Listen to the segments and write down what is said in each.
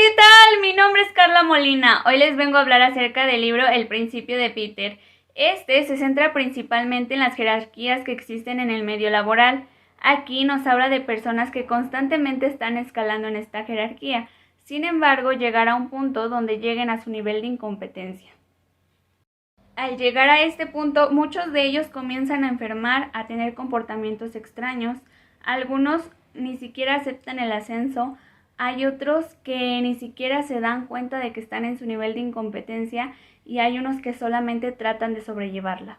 ¿qué tal? Mi nombre es Carla Molina. Hoy les vengo a hablar acerca del libro El Principio de Peter. Este se centra principalmente en las jerarquías que existen en el medio laboral. Aquí nos habla de personas que constantemente están escalando en esta jerarquía. Sin embargo, llegará a un punto donde lleguen a su nivel de incompetencia. Al llegar a este punto, muchos de ellos comienzan a enfermar, a tener comportamientos extraños. Algunos ni siquiera aceptan el ascenso. Hay otros que ni siquiera se dan cuenta de que están en su nivel de incompetencia y hay unos que solamente tratan de sobrellevarla.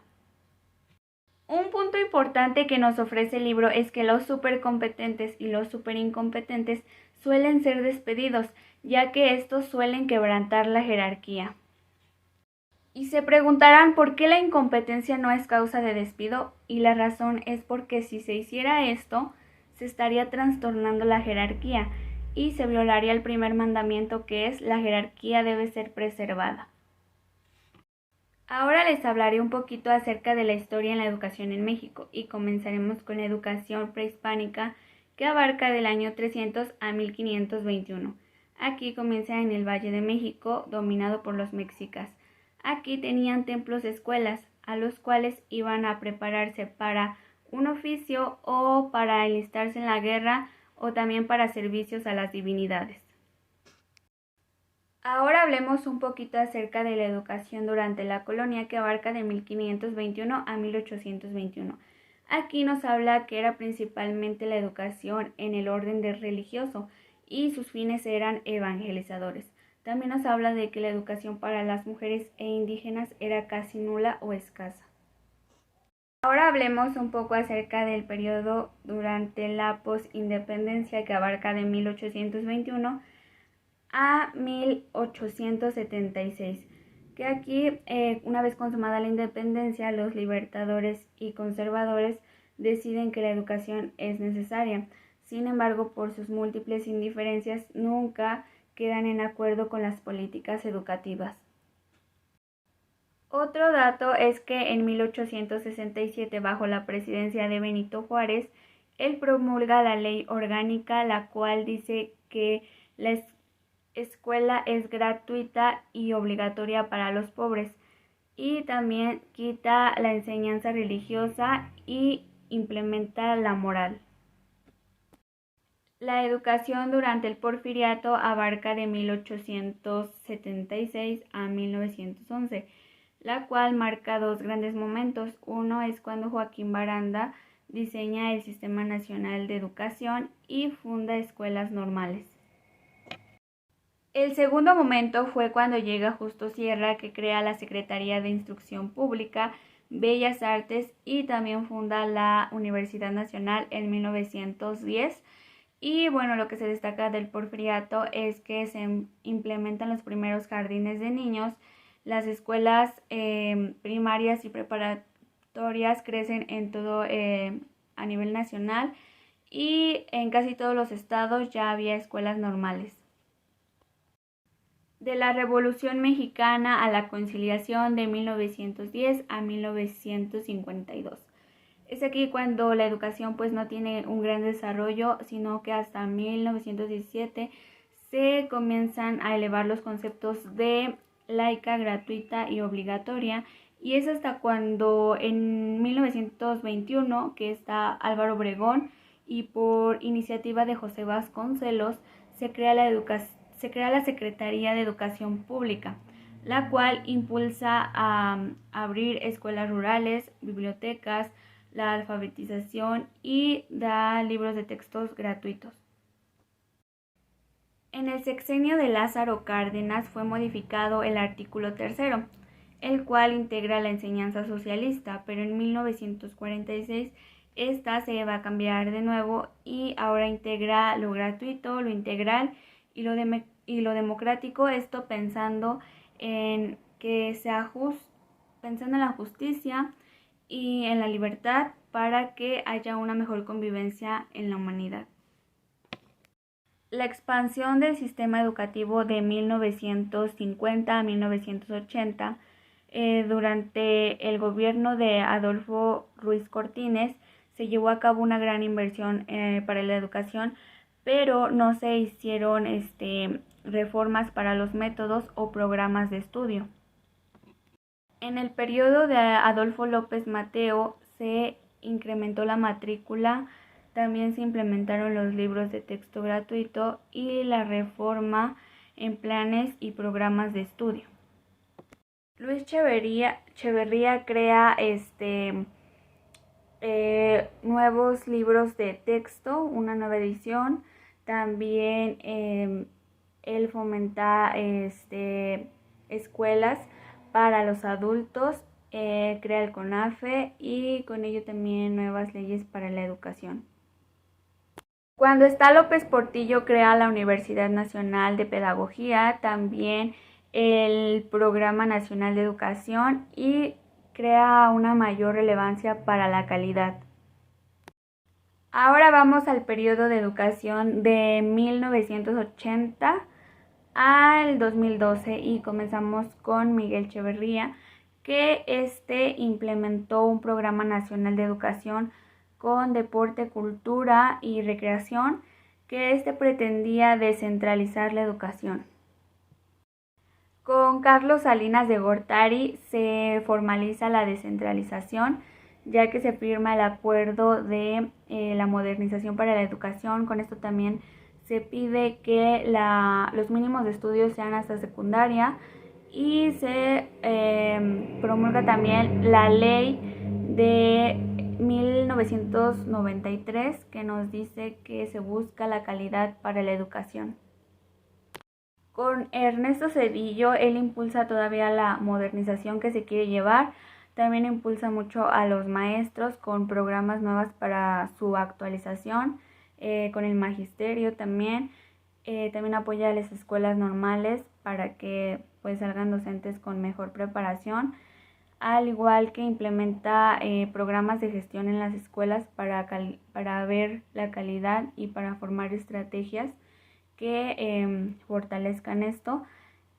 Un punto importante que nos ofrece el libro es que los supercompetentes y los superincompetentes suelen ser despedidos, ya que estos suelen quebrantar la jerarquía. Y se preguntarán por qué la incompetencia no es causa de despido, y la razón es porque si se hiciera esto, se estaría trastornando la jerarquía y se violaría el primer mandamiento, que es la jerarquía debe ser preservada. Ahora les hablaré un poquito acerca de la historia en la educación en México y comenzaremos con la educación prehispánica, que abarca del año 300 a 1521. Aquí comienza en el Valle de México, dominado por los mexicas. Aquí tenían templos escuelas, a los cuales iban a prepararse para un oficio o para alistarse en la guerra o también para servicios a las divinidades. Ahora hablemos un poquito acerca de la educación durante la colonia, que abarca de 1521 a 1821. Aquí nos habla que era principalmente la educación en el orden religioso y sus fines eran evangelizadores. También nos habla de que la educación para las mujeres e indígenas era casi nula o escasa. Ahora hablemos un poco acerca del periodo durante la posindependencia, que abarca de 1821 a 1876, que aquí, una vez consumada la independencia, los libertadores y conservadores deciden que la educación es necesaria. Sin embargo, por sus múltiples indiferencias, nunca quedan en acuerdo con las políticas educativas. Otro dato es que en 1867, bajo la presidencia de Benito Juárez, él promulga la ley orgánica, la cual dice que la escuela es gratuita y obligatoria para los pobres, y también quita la enseñanza religiosa y implementa la moral. La educación durante el Porfiriato abarca de 1876 a 1911, la cual marca dos grandes momentos. Uno es cuando Joaquín Baranda diseña el Sistema Nacional de Educación y funda escuelas normales. El segundo momento fue cuando llega Justo Sierra, que crea la Secretaría de Instrucción Pública, Bellas Artes y también funda la Universidad Nacional en 1910. Y bueno, lo que se destaca del Porfiriato es que se implementan los primeros jardines de niños, las escuelas primarias y preparatorias crecen en todo a nivel nacional y en casi todos los estados ya había escuelas normales. De la Revolución Mexicana a la Conciliación, de 1910 a 1952. Es aquí cuando la educación pues no tiene un gran desarrollo, sino que hasta 1917 se comienzan a elevar los conceptos de laica, gratuita y obligatoria, y es hasta cuando en 1921 que está Álvaro Obregón y por iniciativa de José Vasconcelos se crea la Secretaría de Educación Pública, la cual impulsa a abrir escuelas rurales, bibliotecas, la alfabetización y da libros de textos gratuitos. En el sexenio de Lázaro Cárdenas fue modificado el artículo 3º, el cual integra la enseñanza socialista, pero en 1946 esta se va a cambiar de nuevo y ahora integra lo gratuito, lo integral y lo democrático, esto pensando en que pensando en la justicia y en la libertad para que haya una mejor convivencia en la humanidad. La expansión del sistema educativo de 1950 a 1980, durante el gobierno de Adolfo Ruiz Cortines, se llevó a cabo una gran inversión para la educación, pero no se hicieron reformas para los métodos o programas de estudio. En el periodo de Adolfo López Mateo se incrementó la matrícula, también se implementaron los libros de texto gratuito y la reforma en planes y programas de estudio. Luis Cheverría crea nuevos libros de texto, una nueva edición. También él fomenta escuelas para los adultos, crea el CONAFE y con ello también nuevas leyes para la educación. Cuando está López Portillo crea la Universidad Nacional de Pedagogía, también el Programa Nacional de Educación y crea una mayor relevancia para la calidad. Ahora vamos al periodo de educación de 1980 al 2012 y comenzamos con Miguel Cheverría, que implementó un programa nacional de educación con deporte, cultura y recreación, que pretendía descentralizar la educación. Con Carlos Salinas de Gortari se formaliza la descentralización, ya que se firma el acuerdo de la modernización para la educación. Con esto también se pide que los mínimos de estudios sean hasta secundaria y se promulga también la ley de 1993 que nos dice que se busca la calidad para la educación. Con Ernesto Zedillo, él impulsa todavía la modernización que se quiere llevar. También impulsa mucho a los maestros con programas nuevos para su actualización, con el magisterio también. También apoya a las escuelas normales para que pues salgan docentes con mejor preparación, al igual que implementa programas de gestión en las escuelas para ver la calidad y para formar estrategias que fortalezcan esto,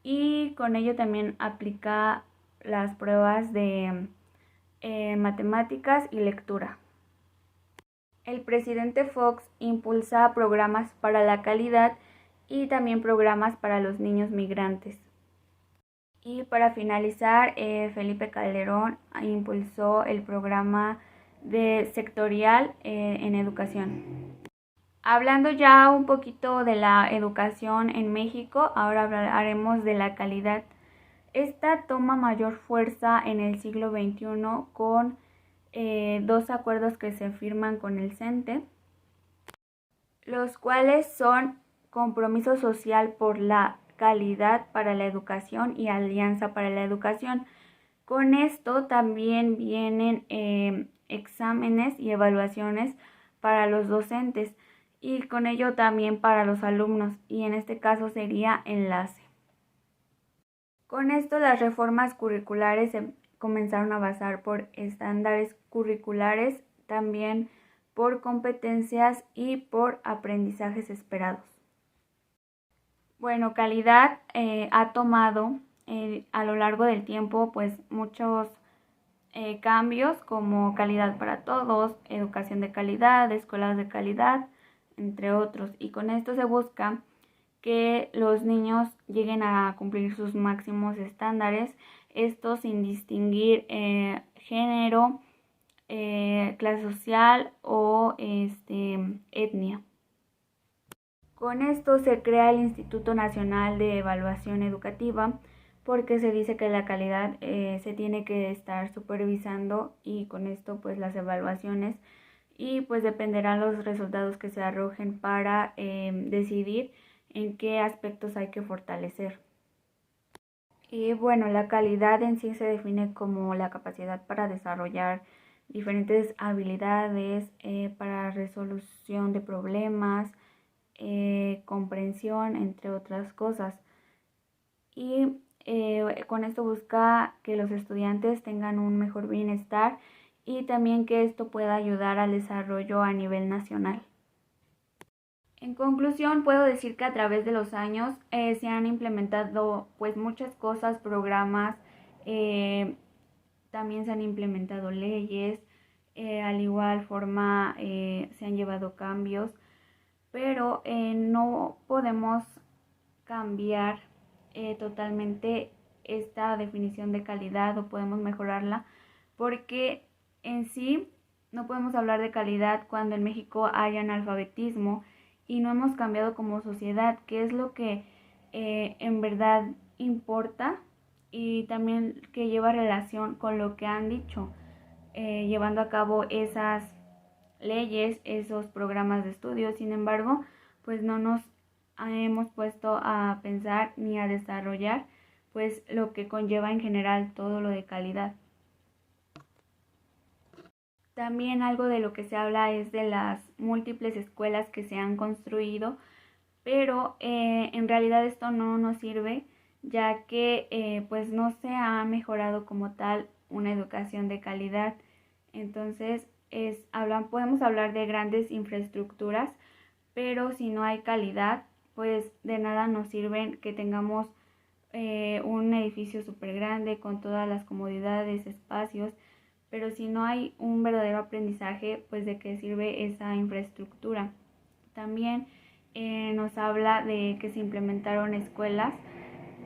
y con ello también aplica las pruebas de matemáticas y lectura. El presidente Fox impulsa programas para la calidad y también programas para los niños migrantes. Y para finalizar, Felipe Calderón impulsó el programa de sectorial en educación. Hablando ya un poquito de la educación en México, ahora hablaremos de la calidad. Esta toma mayor fuerza en el siglo XXI con dos acuerdos que se firman con el CENTE, los cuales son Compromiso Social por la Calidad para la Educación y Alianza para la Educación. Con esto también vienen exámenes y evaluaciones para los docentes y con ello también para los alumnos, y en este caso sería enlace. Con esto las reformas curriculares se comenzaron a basar por estándares curriculares, también por competencias y por aprendizajes esperados. Bueno, calidad ha tomado a lo largo del tiempo pues muchos cambios, como calidad para todos, educación de calidad, escuelas de calidad, entre otros, y con esto se busca que los niños lleguen a cumplir sus máximos estándares, esto sin distinguir género, clase social o etnia. Con esto se crea el Instituto Nacional de Evaluación Educativa, porque se dice que la calidad se tiene que estar supervisando, y con esto pues las evaluaciones, y pues dependerán los resultados que se arrojen para decidir en qué aspectos hay que fortalecer. Y bueno, la calidad en sí se define como la capacidad para desarrollar diferentes habilidades para resolución de problemas, comprensión, entre otras cosas. Y con esto busca que los estudiantes tengan un mejor bienestar y también que esto pueda ayudar al desarrollo a nivel nacional. En conclusión, puedo decir que a través de los años se han implementado pues muchas cosas, programas, también se han implementado leyes, al igual forma se han llevado cambios, pero no podemos cambiar totalmente esta definición de calidad o podemos mejorarla porque en sí no podemos hablar de calidad cuando en México hay analfabetismo y no hemos cambiado como sociedad, que es lo que en verdad importa y también que lleva relación con lo que han dicho, llevando a cabo esas leyes, esos programas de estudio. Sin embargo, pues no nos hemos puesto a pensar ni a desarrollar pues lo que conlleva en general todo lo de calidad. También algo de lo que se habla es de las múltiples escuelas que se han construido, pero en realidad esto no nos sirve ya que pues no se ha mejorado como tal una educación de calidad. Entonces podemos hablar de grandes infraestructuras, pero si no hay calidad, pues de nada nos sirven que tengamos un edificio súper grande con todas las comodidades, espacios, pero si no hay un verdadero aprendizaje, pues de qué sirve esa infraestructura. También nos habla de que se implementaron escuelas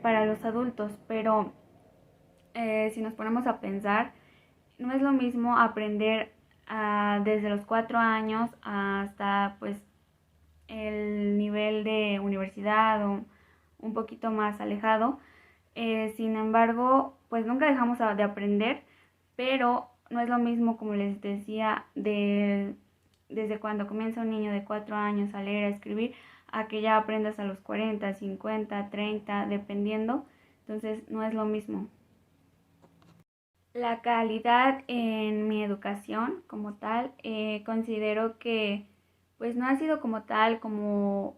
para los adultos, pero si nos ponemos a pensar, no es lo mismo aprender desde los 4 años hasta pues el nivel de universidad o un poquito más alejado. Sin embargo, pues nunca dejamos de aprender, pero no es lo mismo, como les decía, desde cuando comienza un niño de 4 años a leer, a escribir, a que ya aprendas a los 40, 50, 30, dependiendo. Entonces no es lo mismo. La calidad en mi educación como tal, considero que pues no ha sido como tal, como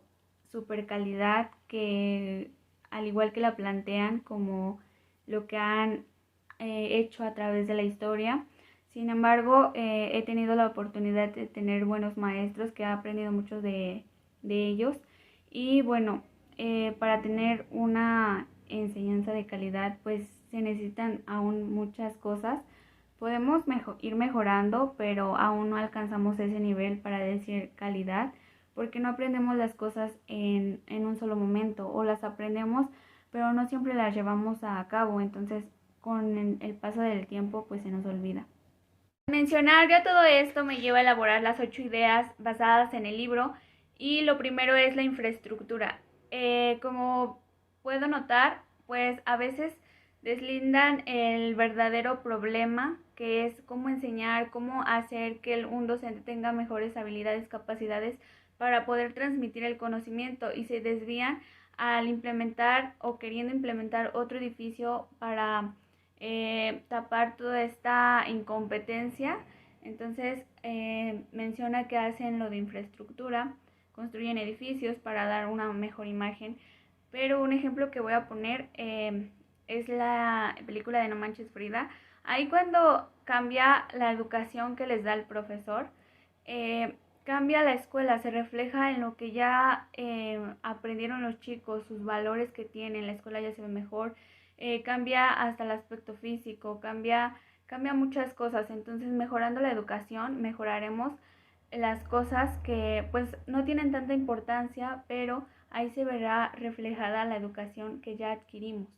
super calidad, que al igual que la plantean como lo que han hecho a través de la historia. Sin embargo, he tenido la oportunidad de tener buenos maestros que he aprendido mucho de ellos. Y bueno, para tener una enseñanza de calidad, pues se necesitan aún muchas cosas. Podemos ir mejorando, pero aún no alcanzamos ese nivel para decir calidad, porque no aprendemos las cosas en un solo momento, o las aprendemos, pero no siempre las llevamos a cabo. Entonces, con el paso del tiempo, pues se nos olvida. Mencionar ya todo esto me lleva a elaborar las 8 ideas basadas en el libro, y lo primero es la infraestructura. Como puedo notar, pues a veces deslindan el verdadero problema, que es cómo enseñar, cómo hacer que un docente tenga mejores habilidades, capacidades para poder transmitir el conocimiento, y se desvían al implementar o queriendo implementar otro edificio para tapar toda esta incompetencia. Entonces menciona que hacen lo de infraestructura, construyen edificios para dar una mejor imagen, pero un ejemplo que voy a poner es la película de No Manches Frida. Ahí cuando cambia la educación que les da el profesor, cambia la escuela, se refleja en lo que ya aprendieron los chicos, sus valores que tienen, la escuela ya se ve mejor, cambia hasta el aspecto físico, cambia muchas cosas. Entonces, mejorando la educación, mejoraremos las cosas que pues no tienen tanta importancia, pero ahí se verá reflejada la educación que ya adquirimos.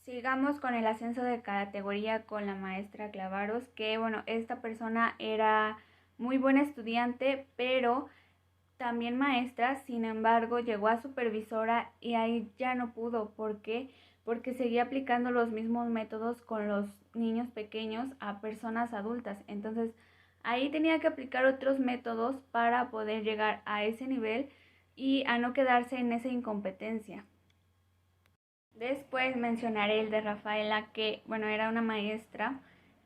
Sigamos con el ascenso de categoría con la maestra Clavaros, que bueno, esta persona era muy buena estudiante, pero también maestra. Sin embargo, llegó a supervisora y ahí ya no pudo. ¿Por qué? Porque seguía aplicando los mismos métodos con los niños pequeños a personas adultas. Entonces, ahí tenía que aplicar otros métodos para poder llegar a ese nivel y a no quedarse en esa incompetencia. Después mencionaré el de Rafaela, que bueno, era una maestra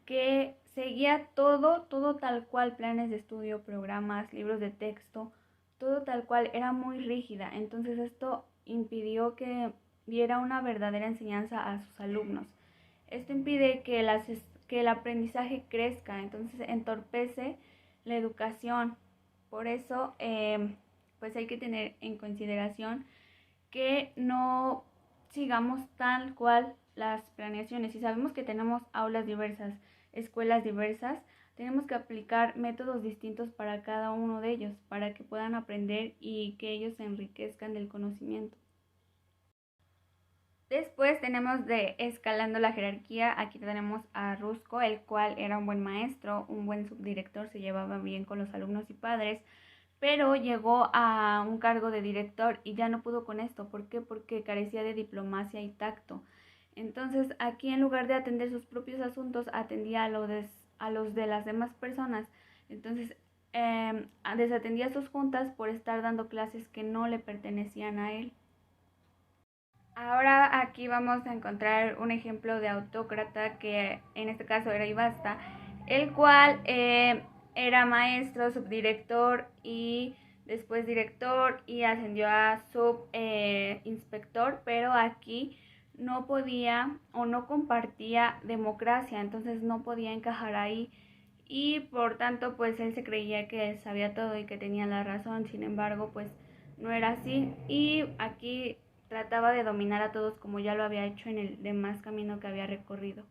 que seguía todo tal cual, planes de estudio, programas, libros de texto, todo tal cual, era muy rígida. Entonces esto impidió que diera una verdadera enseñanza a sus alumnos. Esto impide que el aprendizaje crezca, entonces entorpece la educación. Por eso, pues hay que tener en consideración que no sigamos tal cual las planeaciones. Si sabemos que tenemos aulas diversas, escuelas diversas, tenemos que aplicar métodos distintos para cada uno de ellos, para que puedan aprender y que ellos se enriquezcan del conocimiento. Después tenemos de escalando la jerarquía, aquí tenemos a Rusco, el cual era un buen maestro, un buen subdirector, se llevaba bien con los alumnos y padres, pero llegó a un cargo de director y ya no pudo con esto. ¿Por qué? Porque carecía de diplomacia y tacto. Entonces aquí, en lugar de atender sus propios asuntos, atendía a los de las demás personas. Entonces desatendía sus juntas por estar dando clases que no le pertenecían a él. Ahora aquí vamos a encontrar un ejemplo de autócrata, que en este caso era Ibasta, el cual era maestro, subdirector y después director y ascendió a subinspector, pero aquí no podía o no compartía democracia, entonces no podía encajar ahí y por tanto pues él se creía que sabía todo y que tenía la razón. Sin embargo, pues no era así y aquí trataba de dominar a todos como ya lo había hecho en el demás camino que había recorrido.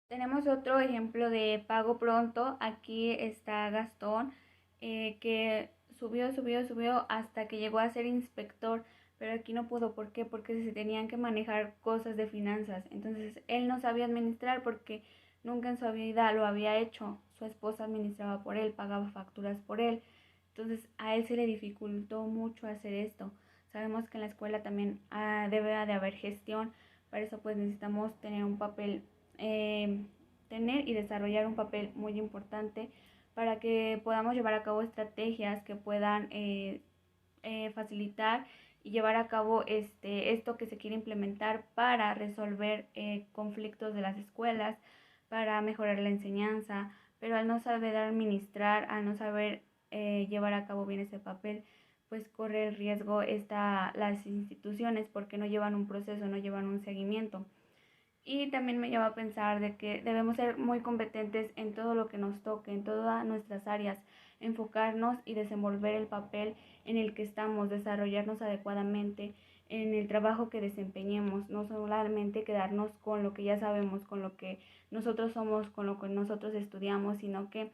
Tenemos otro ejemplo de pago pronto. Aquí está Gastón, que subió hasta que llegó a ser inspector, pero aquí no pudo. ¿Por qué? Porque se tenían que manejar cosas de finanzas. Entonces él no sabía administrar porque nunca en su vida lo había hecho. Su esposa administraba por él, pagaba facturas por él. Entonces a él se le dificultó mucho hacer esto. Sabemos que en la escuela también debe de haber gestión. Para eso pues necesitamos tener un papel, tener y desarrollar un papel muy importante para que podamos llevar a cabo estrategias que puedan facilitar y llevar a cabo esto que se quiere implementar para resolver conflictos de las escuelas, para mejorar la enseñanza, pero al no saber administrar, al no saber llevar a cabo bien ese papel, pues corre el riesgo las instituciones porque no llevan un proceso, no llevan un seguimiento. Y también me lleva a pensar de que debemos ser muy competentes en todo lo que nos toque, en todas nuestras áreas, enfocarnos y desenvolver el papel en el que estamos, desarrollarnos adecuadamente en el trabajo que desempeñemos, no solamente quedarnos con lo que ya sabemos, con lo que nosotros somos, con lo que nosotros estudiamos, sino que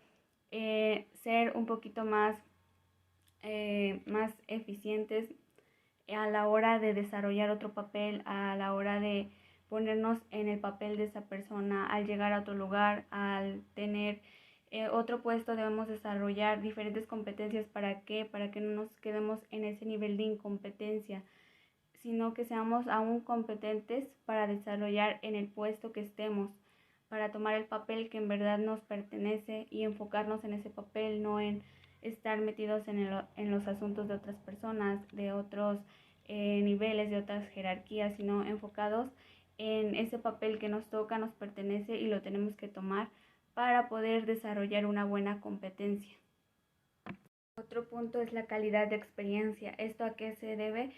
ser un poquito más eficientes a la hora de desarrollar otro papel, a la hora de ponernos en el papel de esa persona, al llegar a otro lugar, al tener otro puesto. Debemos desarrollar diferentes competencias. ¿Para qué? Para que no nos quedemos en ese nivel de incompetencia, sino que seamos aún competentes para desarrollar en el puesto que estemos, para tomar el papel que en verdad nos pertenece y enfocarnos en ese papel, no en estar metidos en los asuntos de otras personas, de otros niveles, de otras jerarquías, sino enfocados en ese papel que nos toca, nos pertenece y lo tenemos que tomar para poder desarrollar una buena competencia. Otro punto es la calidad de experiencia. ¿Esto a qué se debe?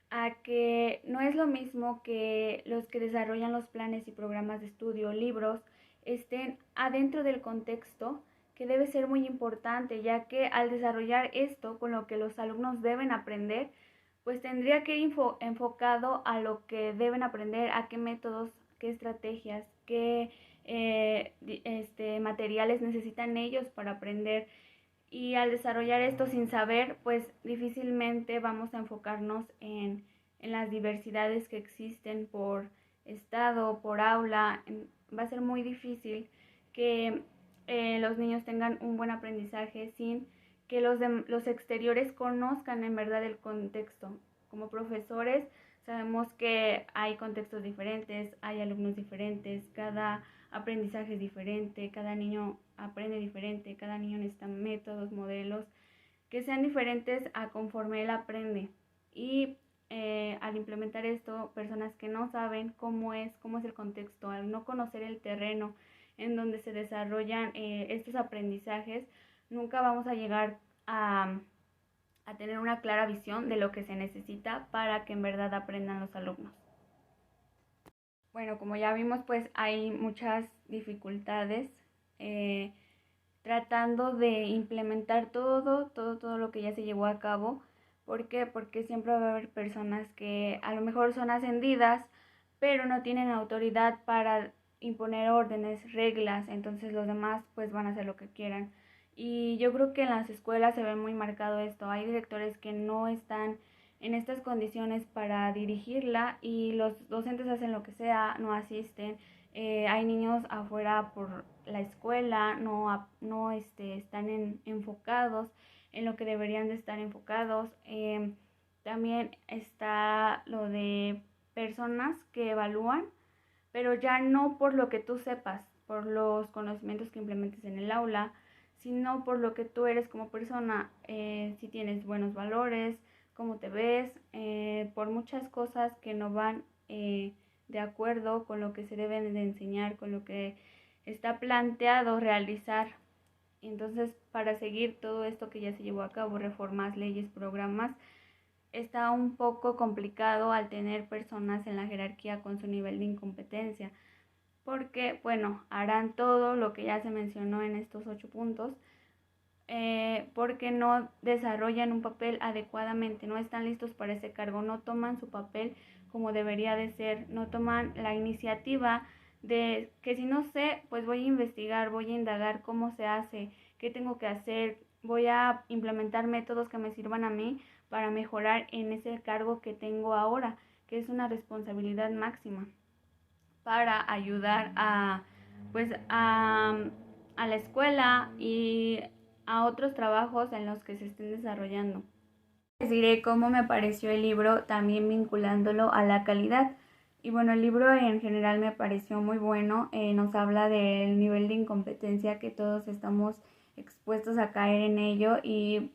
A que no es lo mismo que los que desarrollan los planes y programas de estudio, libros, estén adentro del contexto, que debe ser muy importante, ya que al desarrollar esto con lo que los alumnos deben aprender, pues tendría que ir enfocado a lo que deben aprender, a qué métodos, qué estrategias, qué materiales necesitan ellos para aprender. Y al desarrollar esto sin saber, pues difícilmente vamos a enfocarnos en las diversidades que existen por estado, por aula. Va a ser muy difícil que los niños tengan un buen aprendizaje sin que los exteriores conozcan en verdad el contexto. Como profesores sabemos que hay contextos diferentes, hay alumnos diferentes, cada aprendizaje es diferente, cada niño aprende diferente, cada niño necesita métodos, modelos que sean diferentes a conforme él aprende. Y al implementar esto, personas que no saben cómo es el contexto, al no conocer el terreno en donde se desarrollan estos aprendizajes, nunca vamos a llegar a tener una clara visión de lo que se necesita para que en verdad aprendan los alumnos. Bueno, como ya vimos, pues hay muchas dificultades tratando de implementar todo lo que ya se llevó a cabo. ¿Por qué? Porque siempre va a haber personas que a lo mejor son ascendidas, pero no tienen autoridad para imponer órdenes, reglas, entonces los demás pues van a hacer lo que quieran. Y yo creo que en las escuelas se ve muy marcado esto. Hay directores que no están en estas condiciones para dirigirla y los docentes hacen lo que sea, no asisten. Hay niños afuera por la escuela, no están enfocados en lo que deberían de estar enfocados. También está lo de personas que evalúan, pero ya no por lo que tú sepas, por los conocimientos que implementes en el aula, sino por lo que tú eres como persona, si tienes buenos valores, cómo te ves, por muchas cosas que no van de acuerdo con lo que se deben de enseñar, con lo que está planteado realizar. Entonces, para seguir todo esto que ya se llevó a cabo, reformas, leyes, programas, está un poco complicado al tener personas en la jerarquía con su nivel de incompetencia, porque, bueno, harán todo lo que ya se mencionó en estos 8 puntos, porque no desarrollan un papel adecuadamente, no están listos para ese cargo, no toman su papel como debería de ser, no toman la iniciativa de que si no sé, pues voy a investigar, voy a indagar cómo se hace, qué tengo que hacer, voy a implementar métodos que me sirvan a mí para mejorar en ese cargo que tengo ahora, que es una responsabilidad máxima para ayudar a pues a la escuela y a otros trabajos en los que se estén desarrollando. Les diré cómo me pareció el libro, también vinculándolo a la calidad. Y bueno, el libro en general me pareció muy bueno, nos habla del nivel de incompetencia que todos estamos expuestos a caer en ello y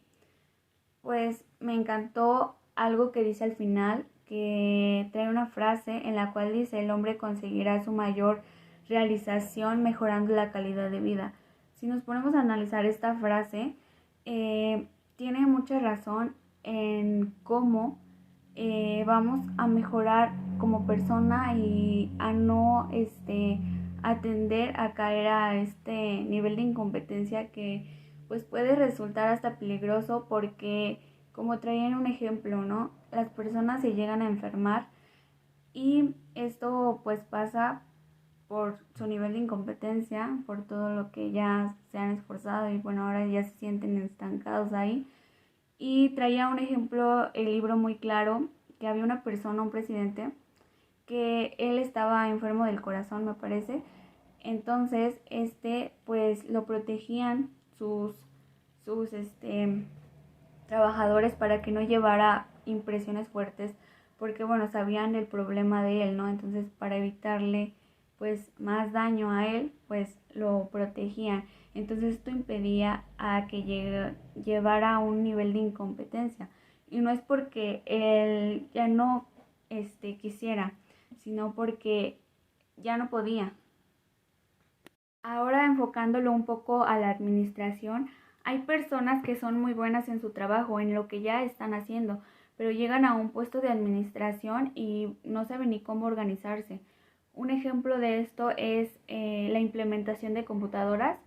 pues me encantó algo que dice al final, que trae una frase en la cual dice: el hombre conseguirá su mayor realización mejorando la calidad de vida. Si nos ponemos a analizar esta frase, tiene mucha razón en cómo vamos a mejorar como persona y a no atender a caer a este nivel de incompetencia que pues puede resultar hasta peligroso, porque como traían un ejemplo, ¿no? Las personas se llegan a enfermar y esto pues pasa por su nivel de incompetencia, por todo lo que ya se han esforzado y bueno, ahora ya se sienten estancados ahí. Y traía un ejemplo, el libro muy claro, que había una persona, un presidente, que él estaba enfermo del corazón, me parece. Entonces, pues lo protegían sus trabajadores para que no llevara impresiones fuertes, porque bueno, sabían el problema de él, ¿no? Entonces, para evitarle pues más daño a él, pues lo protegían. Entonces esto impedía a que llevara a un nivel de incompetencia. Y no es porque él ya no quisiera, sino porque ya no podía. Ahora enfocándolo un poco a la administración, hay personas que son muy buenas en su trabajo, en lo que ya están haciendo, pero llegan a un puesto de administración y no saben ni cómo organizarse. Un ejemplo de esto es la implementación de computadoras.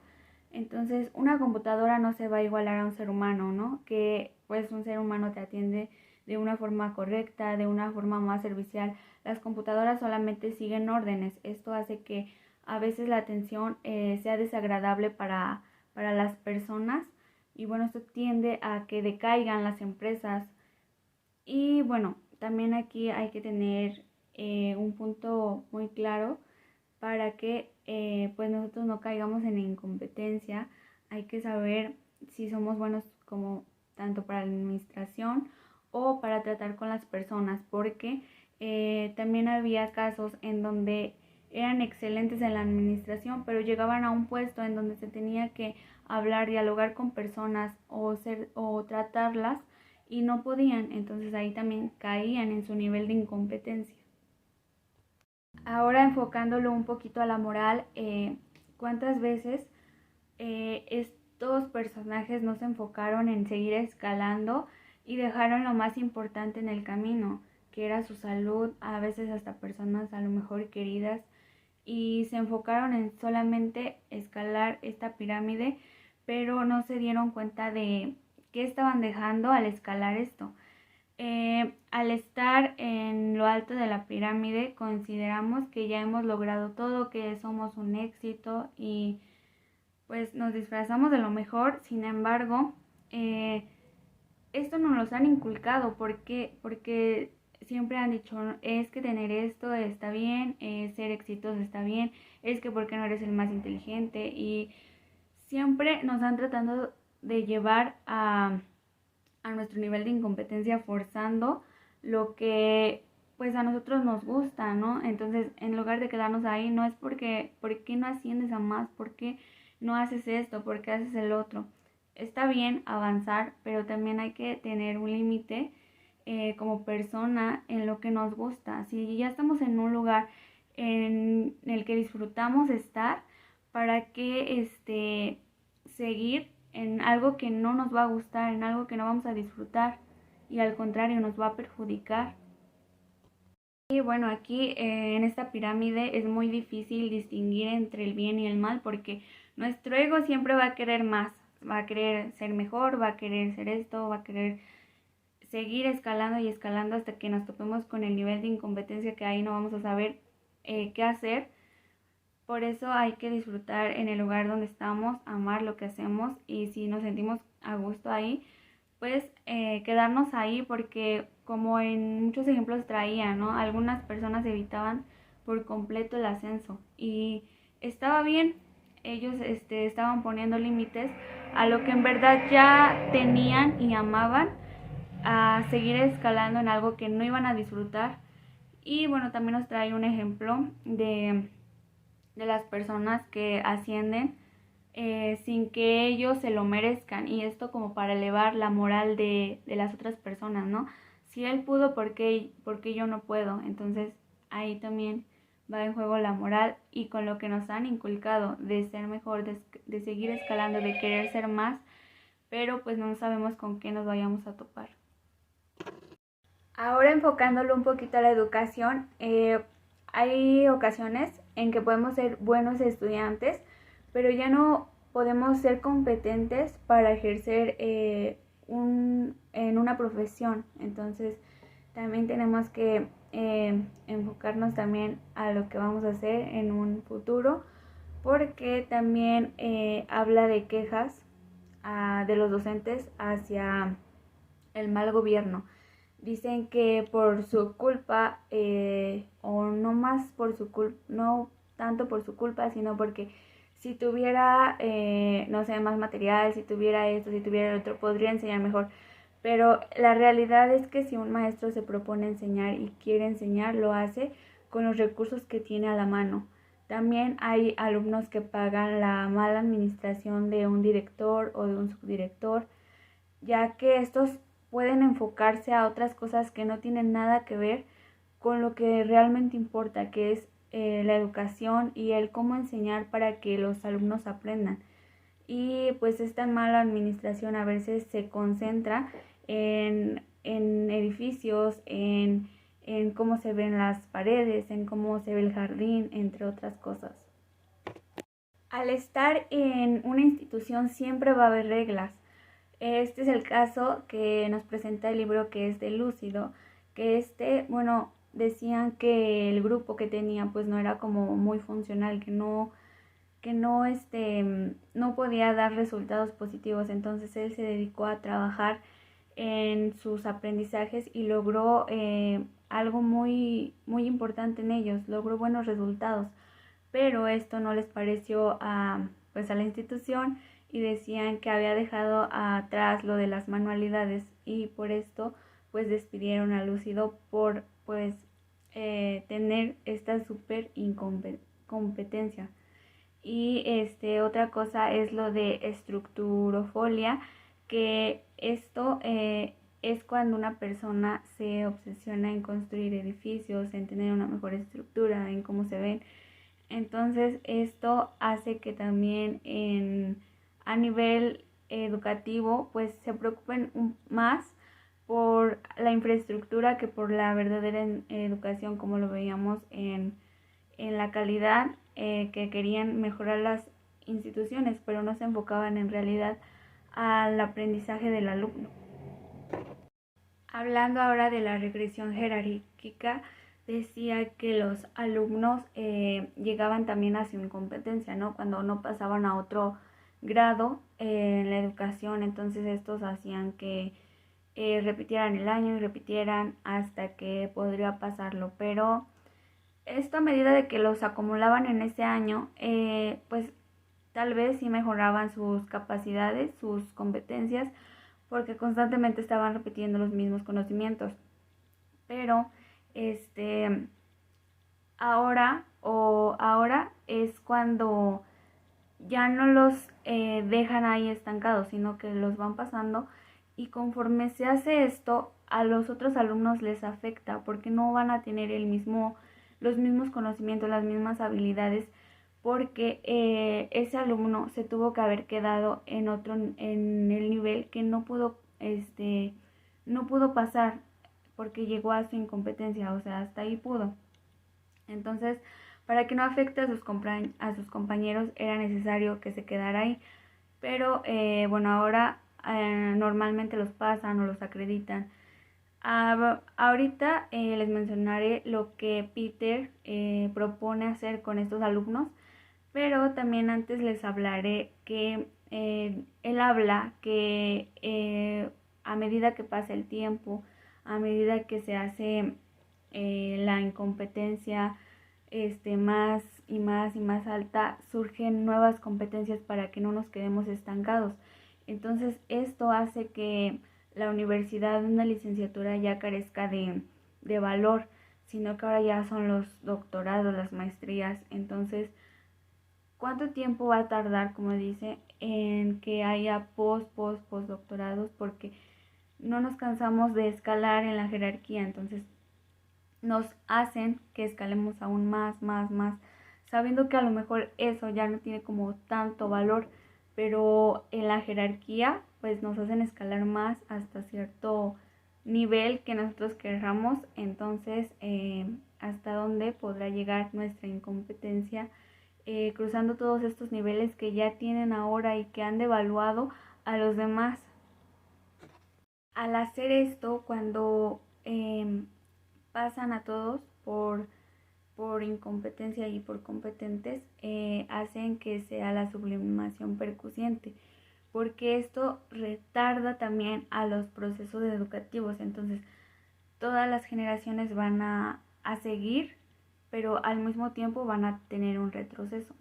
Entonces, una computadora no se va a igualar a un ser humano, ¿no? Que pues un ser humano te atiende de una forma correcta, de una forma más servicial. Las computadoras solamente siguen órdenes. Esto hace que a veces la atención sea desagradable para las personas y bueno, esto tiende a que decaigan las empresas. Y bueno, también aquí hay que tener un punto muy claro para que pues nosotros no caigamos en incompetencia. Hay que saber si somos buenos como tanto para la administración o para tratar con las personas, porque también había casos en donde eran excelentes en la administración, pero llegaban a un puesto en donde se tenía que hablar, dialogar con personas o tratarlas y no podían, entonces ahí también caían en su nivel de incompetencia. Ahora enfocándolo un poquito a la moral, ¿cuántas veces estos personajes no se enfocaron en seguir escalando y dejaron lo más importante en el camino, que era su salud, a veces hasta personas a lo mejor queridas, y se enfocaron en solamente escalar esta pirámide, pero no se dieron cuenta de qué estaban dejando al escalar esto? Al estar en lo alto de la pirámide, consideramos que ya hemos logrado todo, que somos un éxito y pues nos disfrazamos de lo mejor. Sin embargo, esto nos lo han inculcado porque siempre han dicho, es que tener esto está bien, ser exitoso está bien, es que porque no eres el más inteligente, y siempre nos han tratado de llevar a nuestro nivel de incompetencia, forzando lo que pues a nosotros nos gusta, ¿no? Entonces, en lugar de quedarnos ahí, no es porque, ¿por qué no asciendes a más? ¿Por qué no haces esto? ¿Por qué haces el otro? Está bien avanzar, pero también hay que tener un límite como persona en lo que nos gusta. Si ya estamos en un lugar en el que disfrutamos estar, ¿para qué seguir en algo que no nos va a gustar, en algo que no vamos a disfrutar y al contrario nos va a perjudicar? Y bueno, aquí en esta pirámide es muy difícil distinguir entre el bien y el mal porque nuestro ego siempre va a querer más, va a querer ser mejor, va a querer ser esto, va a querer seguir escalando y escalando hasta que nos topemos con el nivel de incompetencia que ahí no vamos a saber qué hacer. Por eso hay que disfrutar en el lugar donde estamos, amar lo que hacemos, y si nos sentimos a gusto ahí, pues quedarnos ahí, porque como en muchos ejemplos traía, ¿no? Algunas personas evitaban por completo el ascenso y estaba bien. Ellos estaban poniendo límites a lo que en verdad ya tenían y amaban, a seguir escalando en algo que no iban a disfrutar. Y bueno, también nos trae un ejemplo de las personas que ascienden sin que ellos se lo merezcan, y esto como para elevar la moral de las otras personas, ¿no? Si él pudo, ¿por qué yo no puedo? Entonces ahí también va en juego la moral, y con lo que nos han inculcado de ser mejor, de seguir escalando, de querer ser más, pero pues no sabemos con qué nos vayamos a topar. Ahora enfocándolo un poquito a la educación, hay ocasiones en que podemos ser buenos estudiantes, pero ya no podemos ser competentes para ejercer en una profesión. Entonces también tenemos que enfocarnos también a lo que vamos a hacer en un futuro, porque también habla de quejas de los docentes hacia el mal gobierno. Dicen que por su culpa, o no más por su culpa, no tanto por su culpa, sino porque si tuviera, no sé, más material, si tuviera esto, si tuviera el otro, podría enseñar mejor. Pero la realidad es que si un maestro se propone enseñar y quiere enseñar, lo hace con los recursos que tiene a la mano. También hay alumnos que pagan la mala administración de un director o de un subdirector, ya que estos pueden enfocarse a otras cosas que no tienen nada que ver con lo que realmente importa, que es la educación y el cómo enseñar para que los alumnos aprendan. Y pues esta mala administración a veces se concentra en edificios, en cómo se ven las paredes, en cómo se ve el jardín, entre otras cosas. Al estar en una institución siempre va a haber reglas. Este es el caso que nos presenta el libro, que es de Lúcido, que bueno, decían que el grupo que tenía pues no era como muy funcional, no podía dar resultados positivos. Entonces él se dedicó a trabajar en sus aprendizajes y logró algo muy, muy importante en ellos, logró buenos resultados, pero esto no les pareció pues a la institución, y decían que había dejado atrás lo de las manualidades, y por esto pues despidieron a Lúcido por pues tener esta súper incompetencia. Y otra cosa es lo de estructurofilia, que esto es cuando una persona se obsesiona en construir edificios, en tener una mejor estructura, en cómo se ven. Entonces esto hace que también a nivel educativo pues se preocupen más por la infraestructura que por la verdadera educación, como lo veíamos en la calidad, que querían mejorar las instituciones, pero no se enfocaban en realidad al aprendizaje del alumno. Hablando ahora de la regresión jerárquica, decía que los alumnos llegaban también a su incompetencia, ¿no? Cuando no pasaban a otro grado en la educación, entonces estos hacían que repitieran el año y repitieran hasta que podría pasarlo, pero esto a medida de que los acumulaban en ese año, pues tal vez sí mejoraban sus capacidades, sus competencias, porque constantemente estaban repitiendo los mismos conocimientos. Pero este ahora es cuando ya no los dejan ahí estancados, sino que los van pasando, y conforme se hace esto, a los otros alumnos les afecta porque no van a tener los mismos conocimientos, las mismas habilidades, porque ese alumno se tuvo que haber quedado en el nivel que no pudo pasar porque llegó a su incompetencia, o sea, hasta ahí pudo. Entonces, para que no afecte a sus compañeros, era necesario que se quedara ahí. Pero bueno, ahora normalmente los pasan o los acreditan. Ahorita les mencionaré lo que Peter propone hacer con estos alumnos, pero también antes les hablaré que él habla que a medida que pasa el tiempo, a medida que se hace la incompetencia más y más y más alta, surgen nuevas competencias para que no nos quedemos estancados. Entonces esto hace que la universidad, una licenciatura, ya carezca de valor, sino que ahora ya son los doctorados, las maestrías. Entonces, ¿cuánto tiempo va a tardar, como dice, en que haya postdoctorados? Porque no nos cansamos de escalar en la jerarquía, entonces nos hacen que escalemos aún más, sabiendo que a lo mejor eso ya no tiene como tanto valor, pero en la jerarquía pues nos hacen escalar más hasta cierto nivel que nosotros querramos. Entonces hasta dónde podrá llegar nuestra incompetencia cruzando todos estos niveles que ya tienen ahora y que han devaluado a los demás. Al hacer esto, cuando pasan a todos por incompetencia y por competentes, hacen que sea la sublimación percusiente, porque esto retarda también a los procesos educativos. Entonces todas las generaciones van a seguir, pero al mismo tiempo van a tener un retroceso.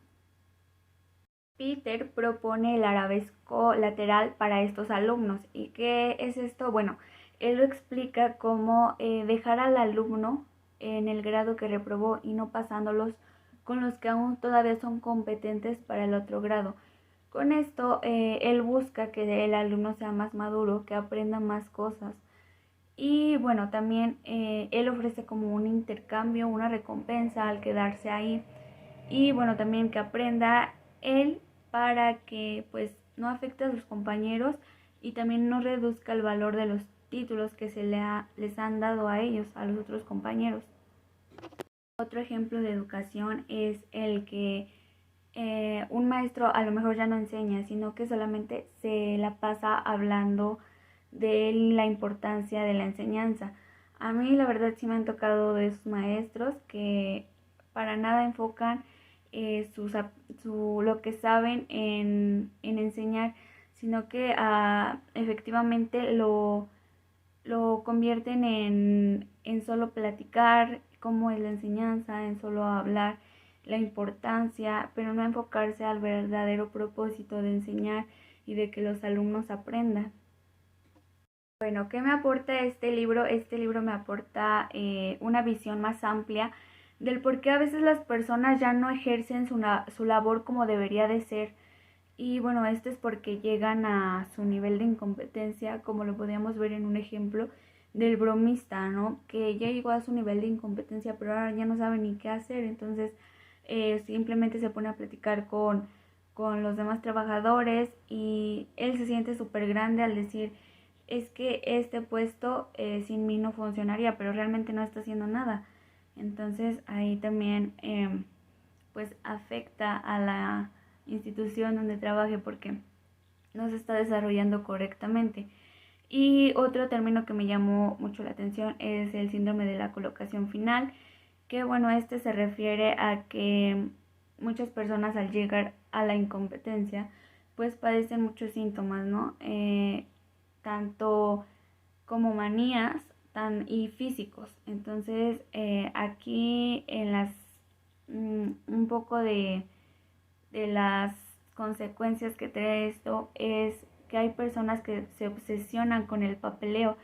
Peter propone el arabesco lateral para estos alumnos. ¿Y qué es esto? Bueno, él lo explica como dejar al alumno en el grado que reprobó y no pasándolos con los que aún todavía son competentes para el otro grado. Con esto, él busca que el alumno sea más maduro, que aprenda más cosas. Y bueno, también él ofrece como un intercambio, una recompensa al quedarse ahí. Y bueno, también que aprenda él para que pues no afecte a sus compañeros y también no reduzca el valor de los títulos que les han dado a ellos, a los otros compañeros. Otro ejemplo de educación es el que un maestro a lo mejor ya no enseña, sino que solamente se la pasa hablando de la importancia de la enseñanza. A mí la verdad sí me han tocado de esos maestros que para nada enfocan lo que saben en enseñar, sino que efectivamente lo convierten en solo platicar cómo es la enseñanza, en solo hablar la importancia, pero no enfocarse al verdadero propósito de enseñar y de que los alumnos aprendan. Bueno, ¿qué me aporta este libro? Este libro me aporta una visión más amplia del por qué a veces las personas ya no ejercen su labor como debería de ser. Y bueno, esto es porque llegan a su nivel de incompetencia, como lo podíamos ver en un ejemplo del bromista, ¿no? Que ya llegó a su nivel de incompetencia, pero ahora ya no sabe ni qué hacer. Entonces simplemente se pone a platicar con los demás trabajadores y él se siente súper grande al decir, es que este puesto sin mí no funcionaría, pero realmente no está haciendo nada. Entonces ahí también pues afecta a la institución donde trabaje porque no se está desarrollando correctamente. Y otro término que me llamó mucho la atención es el síndrome de la colocación final, que bueno, este se refiere a que muchas personas al llegar a la incompetencia pues padecen muchos síntomas, ¿no? Tanto como manías y físicos. Entonces aquí en las un poco de las consecuencias que trae esto es que hay personas que se obsesionan con el papeleo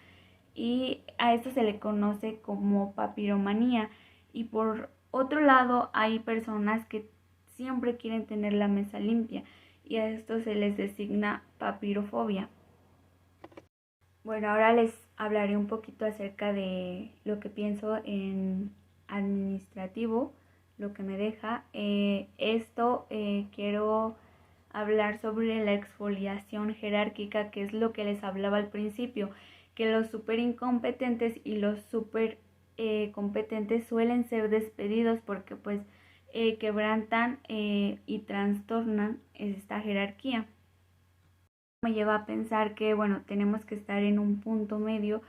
y a esto se le conoce como papiromanía. Y por otro lado hay personas que siempre quieren tener la mesa limpia y a esto se les designa papirofobia. Bueno, ahora les hablaré un poquito acerca de lo que pienso en administrativo, lo que me deja. Quiero hablar sobre la exfoliación jerárquica, que es lo que les hablaba al principio, que los súper incompetentes y los súper competentes suelen ser despedidos porque pues quebrantan y trastornan esta jerarquía. Me lleva a pensar que, bueno, tenemos que estar en un punto medio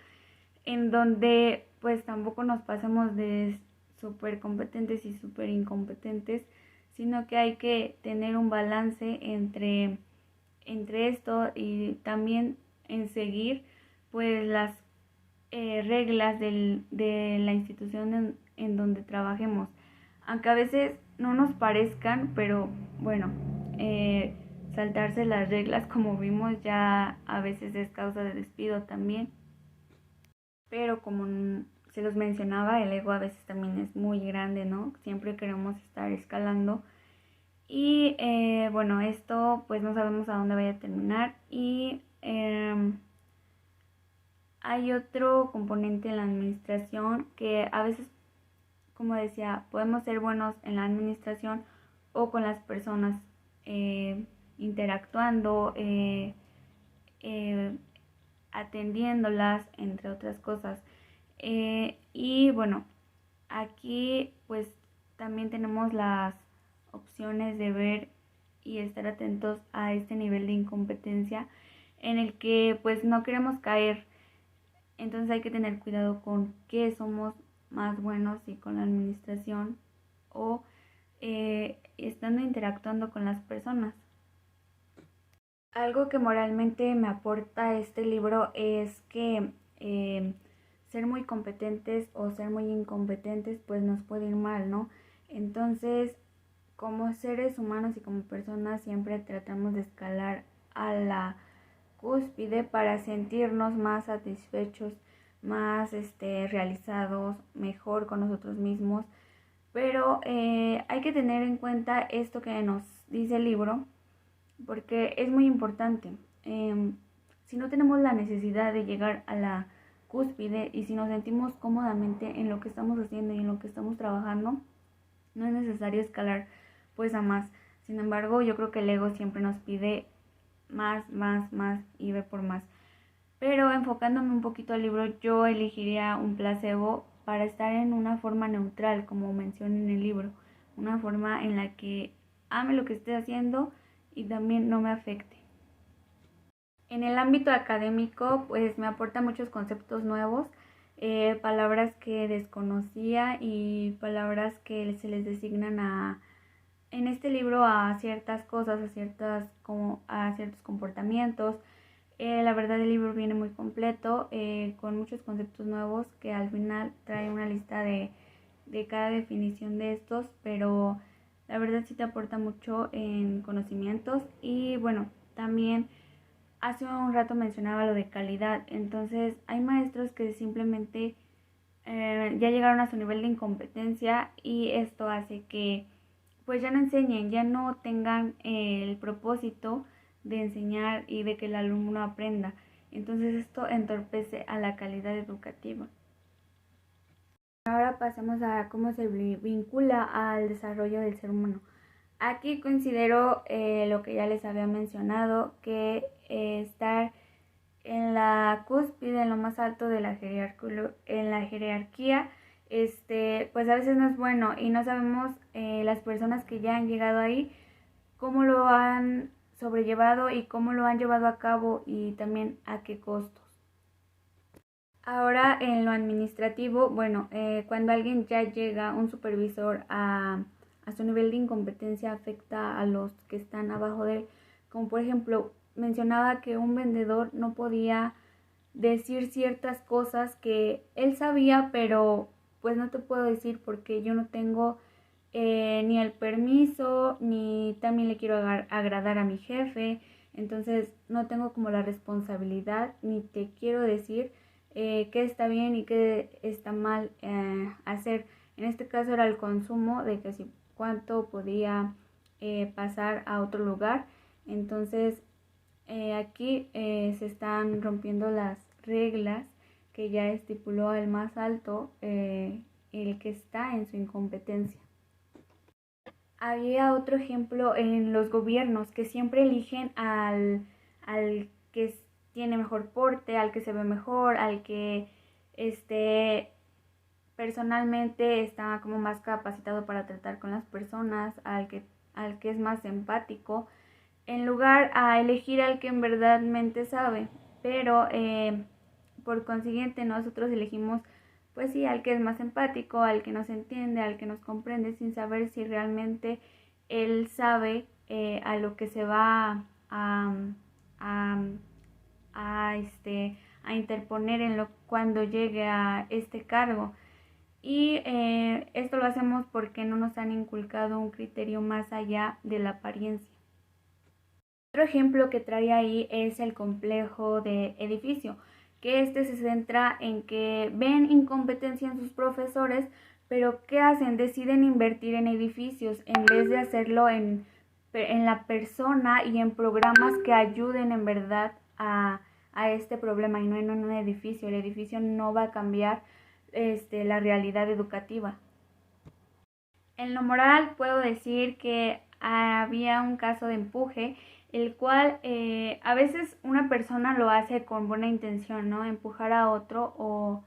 en donde pues tampoco nos pasemos de súper competentes y súper incompetentes, sino que hay que tener un balance entre esto y también en seguir pues las reglas de la institución en donde trabajemos. Aunque a veces no nos parezcan, pero bueno, saltarse las reglas, como vimos, ya a veces es causa de despido también. Pero como se los mencionaba, el ego a veces también es muy grande, ¿no? Siempre queremos estar escalando. Y bueno, esto pues no sabemos a dónde vaya a terminar. Y hay otro componente en la administración que a veces, como decía, podemos ser buenos en la administración o con las personas interactuando, atendiéndolas, entre otras cosas. Y bueno, aquí pues también tenemos las opciones de ver y estar atentos a este nivel de incompetencia en el que pues no queremos caer. Entonces hay que tener cuidado con qué somos más buenos, y con la administración o estando interactuando con las personas. Algo que moralmente me aporta este libro es que ser muy competentes o ser muy incompetentes pues nos puede ir mal, ¿no? Entonces, como seres humanos y como personas siempre tratamos de escalar a la cúspide para sentirnos más satisfechos, más realizados, mejor con nosotros mismos. Pero hay que tener en cuenta esto que nos dice el libro, porque es muy importante. Si no tenemos la necesidad de llegar a la cúspide y si nos sentimos cómodamente en lo que estamos haciendo y en lo que estamos trabajando, no es necesario escalar pues a más. Sin embargo, yo creo que el ego siempre nos pide más, más, más y ve por más. Pero enfocándome un poquito al libro, yo elegiría un placebo para estar en una forma neutral, como menciona en el libro. Una forma en la que ame lo que esté haciendo y también no me afecte. En el ámbito académico, pues me aporta muchos conceptos nuevos, palabras que desconocía y palabras que se les designan en este libro a ciertas cosas, a ciertos comportamientos. La verdad el libro viene muy completo, con muchos conceptos nuevos que al final trae una lista de cada definición de estos, pero la verdad sí te aporta mucho en conocimientos. Y bueno, también hace un rato mencionaba lo de calidad, entonces hay maestros que simplemente ya llegaron a su nivel de incompetencia y esto hace que pues ya no enseñen, ya no tengan el propósito de enseñar y de que el alumno aprenda. Entonces esto entorpece a la calidad educativa. Ahora pasemos a cómo se vincula al desarrollo del ser humano. Aquí considero lo que ya les había mencionado, que estar en la cúspide, en lo más alto de en la jerarquía, pues a veces no es bueno y no sabemos las personas que ya han llegado ahí cómo lo han sobrellevado y cómo lo han llevado a cabo y también a qué costos. Ahora en lo administrativo, bueno, cuando alguien ya llega, un supervisor a su nivel de incompetencia afecta a los que están abajo de él. Como por ejemplo, mencionaba que un vendedor no podía decir ciertas cosas que él sabía, pero pues no te puedo decir porque yo no tengo ni el permiso, ni también le quiero agradar a mi jefe, entonces no tengo como la responsabilidad, ni te quiero decir qué está bien y qué está mal hacer. En este caso era el consumo, de que si cuánto podía pasar a otro lugar. Entonces aquí se están rompiendo las reglas que ya estipuló el más alto, el que está en su incompetencia. Había otro ejemplo en los gobiernos que siempre eligen al que tiene mejor porte, al que se ve mejor, al que personalmente está como más capacitado para tratar con las personas, al que es más empático, en lugar a elegir al que en verdadmente sabe. Pero por consiguiente nosotros elegimos pues sí, al que es más empático, al que nos entiende, al que nos comprende, sin saber si realmente él sabe a lo que se va a, a interponer cuando llegue a este cargo. Y esto lo hacemos porque no nos han inculcado un criterio más allá de la apariencia. Otro ejemplo que trae ahí es el complejo de edificio, que se centra en que ven incompetencia en sus profesores, pero ¿qué hacen? Deciden invertir en edificios en vez de hacerlo en la persona y en programas que ayuden en verdad a este problema y no en un edificio. El edificio no va a cambiar la realidad educativa. En lo moral puedo decir que había un caso de empuje, el cual a veces una persona lo hace con buena intención, ¿no? Empujar a otro o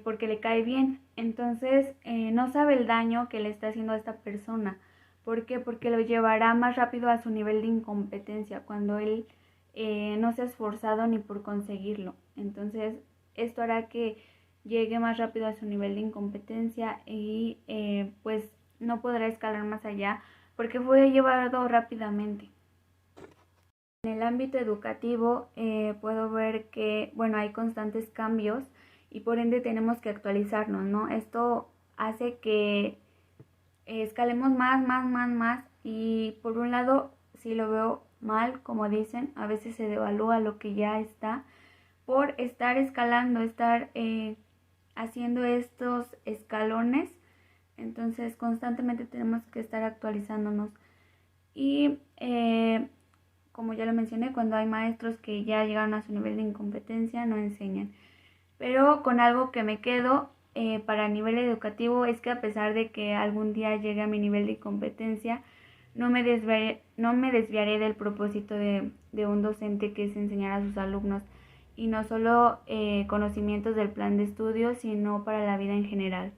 porque le cae bien. Entonces no sabe el daño que le está haciendo a esta persona. ¿Por qué? Porque lo llevará más rápido a su nivel de incompetencia cuando él no se ha esforzado ni por conseguirlo. Entonces esto hará que llegue más rápido a su nivel de incompetencia y pues no podrá escalar más allá porque fue llevado rápidamente. En el ámbito educativo puedo ver que bueno, hay constantes cambios y por ende tenemos que actualizarnos, ¿no? Esto hace que escalemos más y por un lado si lo veo mal, como dicen, a veces se devalúa lo que ya está por estar escalando, estar haciendo estos escalones. Entonces constantemente tenemos que estar actualizándonos y como ya lo mencioné, cuando hay maestros que ya llegaron a su nivel de incompetencia no enseñan. Pero con algo que me quedo para nivel educativo es que a pesar de que algún día llegue a mi nivel de incompetencia, no me desviaré del propósito de un docente, que es enseñar a sus alumnos y no solo conocimientos del plan de estudio, sino para la vida en general.